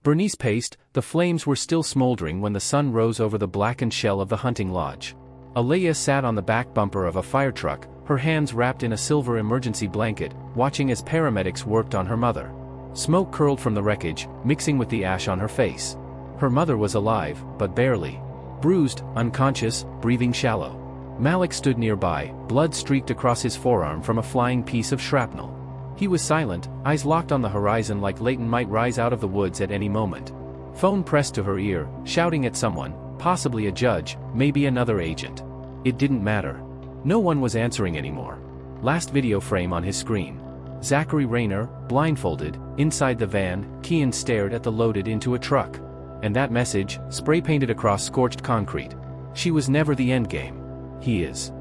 Bernice paced. The flames were still smoldering when the sun rose over the blackened shell of the hunting lodge. Alaya sat on the back bumper of a fire truck, her hands wrapped in a silver emergency blanket, watching as paramedics worked on her mother. Smoke curled from the wreckage, mixing with the ash on her face. Her mother was alive, but barely. Bruised, unconscious, breathing shallow. Malik stood nearby, blood streaked across his forearm from a flying piece of shrapnel. He was silent, eyes locked on the horizon like Leighton might rise out of the woods at any moment. Phone pressed to her ear, shouting at someone, possibly a judge, maybe another agent. It didn't matter. No one was answering anymore. Last video frame on his screen. Zachary Raynor, blindfolded, inside the van. Keon stared at the loaded into a truck. And that message, spray-painted across scorched concrete. She was never the endgame. He is.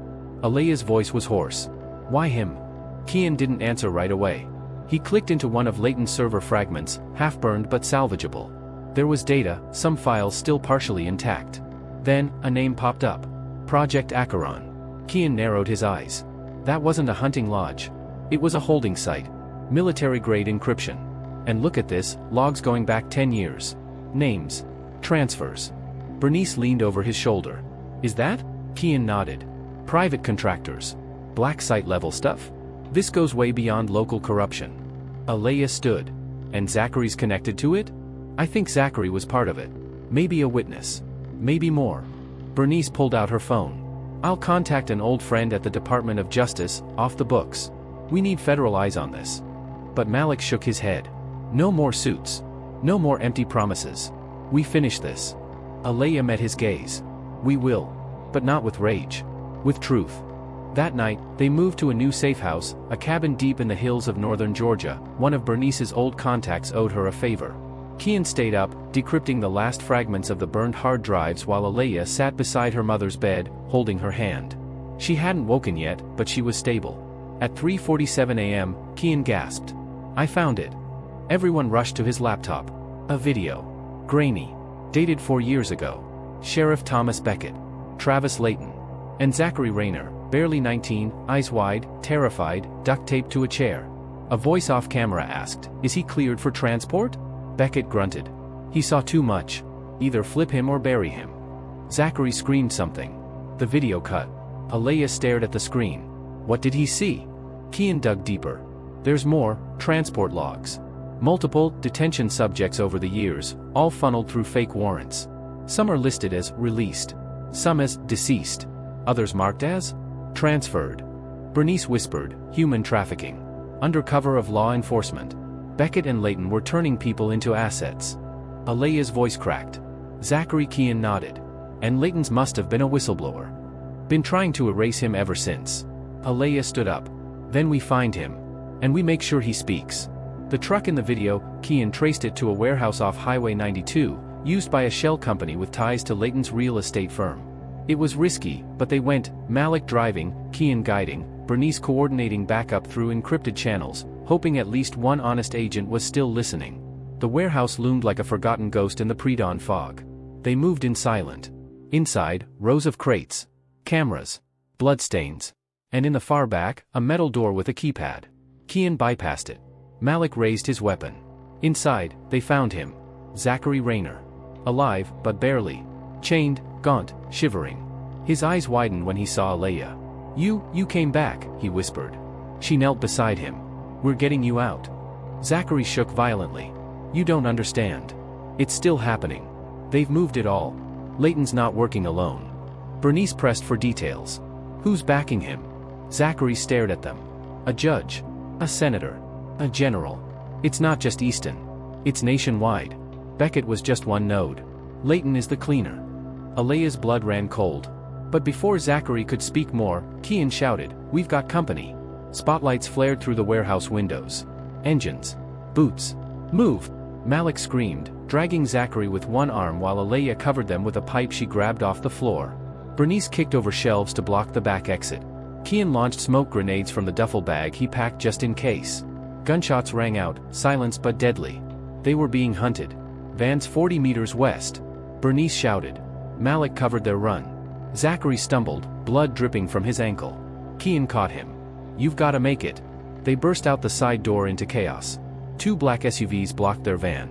Alaya's voice was hoarse. Why him? Keon didn't answer right away. He clicked into one of Leighton's server fragments, half-burned but salvageable. There was data, some files still partially intact. Then, a name popped up. Project Acheron. Keon narrowed his eyes. That wasn't a hunting lodge. It was a holding site. Military-grade encryption. And look at this, logs going back 10 years. Names. Transfers. Bernice leaned over his shoulder. Is that? Keon nodded. Private contractors. Black site level stuff? This goes way beyond local corruption. Alaya stood. And Zachary's connected to it? I think Zachary was part of it. Maybe a witness. Maybe more. Bernice pulled out her phone. I'll contact an old friend at the Department of Justice, off the books. We need federal eyes on this. But Malik shook his head. No more suits. No more empty promises. We finish this. Alaya met his gaze. We will. But not with rage. With truth. That night, they moved to a new safe house, a cabin deep in the hills of northern Georgia. One of Bernice's old contacts owed her a favor. Keon stayed up, decrypting the last fragments of the burned hard drives while Alaya sat beside her mother's bed, holding her hand. She hadn't woken yet, but she was stable. At 3:47 a.m., Keon gasped. I found it. Everyone rushed to his laptop. A video. Grainy. Dated 4 years ago. Sheriff Thomas Beckett. Travis Leighton. And Zachary Raynor, barely 19, eyes wide, terrified, duct taped to a chair. A voice off camera asked, is he cleared for transport? Beckett grunted. He saw too much. Either flip him or bury him. Zachary screamed something. The video cut. Alaya stared at the screen. What did he see? Keon dug deeper. There's more, transport logs. Multiple detention subjects over the years, all funneled through fake warrants. Some are listed as released. Some as deceased. Others marked as transferred. Bernice whispered, human trafficking. Under cover of law enforcement. Beckett and Leighton were turning people into assets. Alaya's voice cracked. Zachary. Keon nodded. And Leighton's must have been a whistleblower. Been trying to erase him ever since. Alaya stood up. Then we find him. And we make sure he speaks. The truck in the video, Keon traced it to a warehouse off Highway 92, used by a shell company with ties to Leighton's real estate firm. It was risky, but they went, Malik driving, Keon guiding, Bernice coordinating backup through encrypted channels, hoping at least one honest agent was still listening. The warehouse loomed like a forgotten ghost in the pre-dawn fog. They moved in silent. Inside, rows of crates. Cameras. Bloodstains. And in the far back, a metal door with a keypad. Keon bypassed it. Malik raised his weapon. Inside, they found him. Zachary Raynor. Alive, but barely. Chained, gaunt, shivering. His eyes widened when he saw Alaya. You came back, he whispered. She knelt beside him. We're getting you out. Zachary shook violently. You don't understand. It's still happening. They've moved it all. Leighton's not working alone. Bernice pressed for details. Who's backing him? Zachary stared at them. A judge. A senator. A general. It's not just Easton. It's nationwide. Beckett was just one node. Leighton is the cleaner. Alaya's blood ran cold. But before Zachary could speak more, Keon shouted, we've got company. Spotlights flared through the warehouse windows. Engines. Boots. Move! Malik screamed, dragging Zachary with one arm while Alaya covered them with a pipe she grabbed off the floor. Bernice kicked over shelves to block the back exit. Keon launched smoke grenades from the duffel bag he packed just in case. Gunshots rang out, silence but deadly. They were being hunted. Van's 40 meters west. Bernice shouted. Malik covered their run. Zachary stumbled, blood dripping from his ankle. Keon caught him. You've got to make it. They burst out the side door into chaos. 2 black SUVs blocked their van.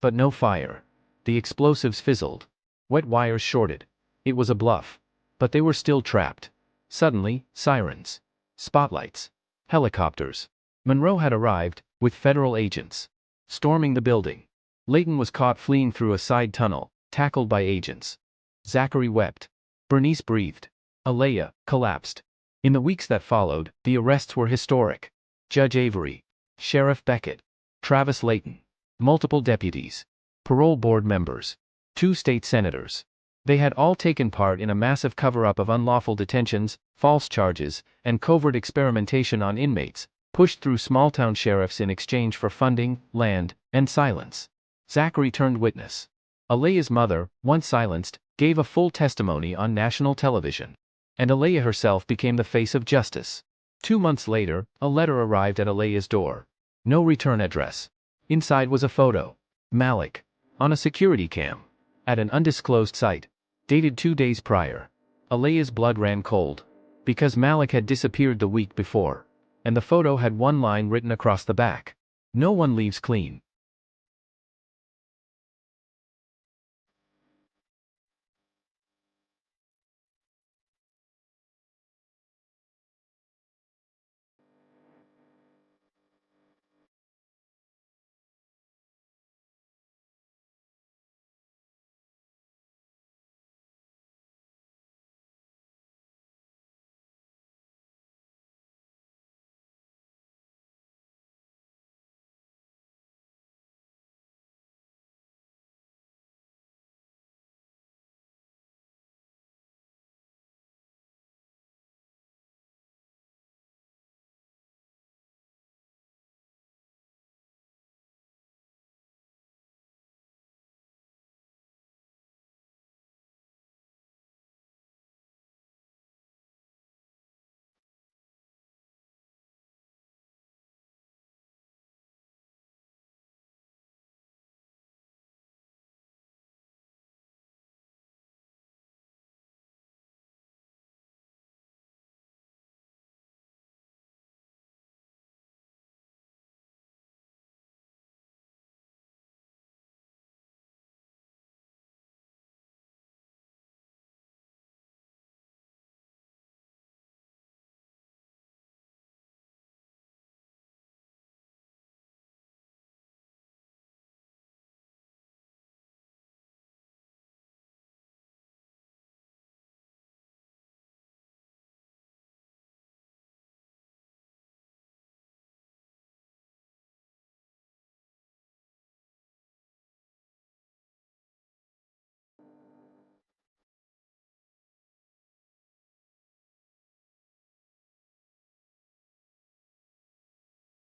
But no fire. The explosives fizzled. Wet wires shorted. It was a bluff. But they were still trapped. Suddenly, sirens. Spotlights. Helicopters. Monroe had arrived, with federal agents. Storming the building. Layton was caught fleeing through a side tunnel, tackled by agents. Zachary wept. Bernice breathed. Alaya collapsed. In the weeks that followed, the arrests were historic. Judge Avery. Sheriff Beckett. Travis Layton. Multiple deputies. Parole board members. 2 state senators. They had all taken part in a massive cover-up of unlawful detentions, false charges, and covert experimentation on inmates, pushed through small-town sheriffs in exchange for funding, land, and silence. Zachary turned witness. Alaya's mother, once silenced, gave a full testimony on national television. And Alaya herself became the face of justice. 2 months later, a letter arrived at Alaya's door. No return address. Inside was a photo. Malik. On a security cam. At an undisclosed site. Dated 2 days prior. Alaya's blood ran cold. Because Malik had disappeared the week before. And the photo had one line written across the back. No one leaves clean.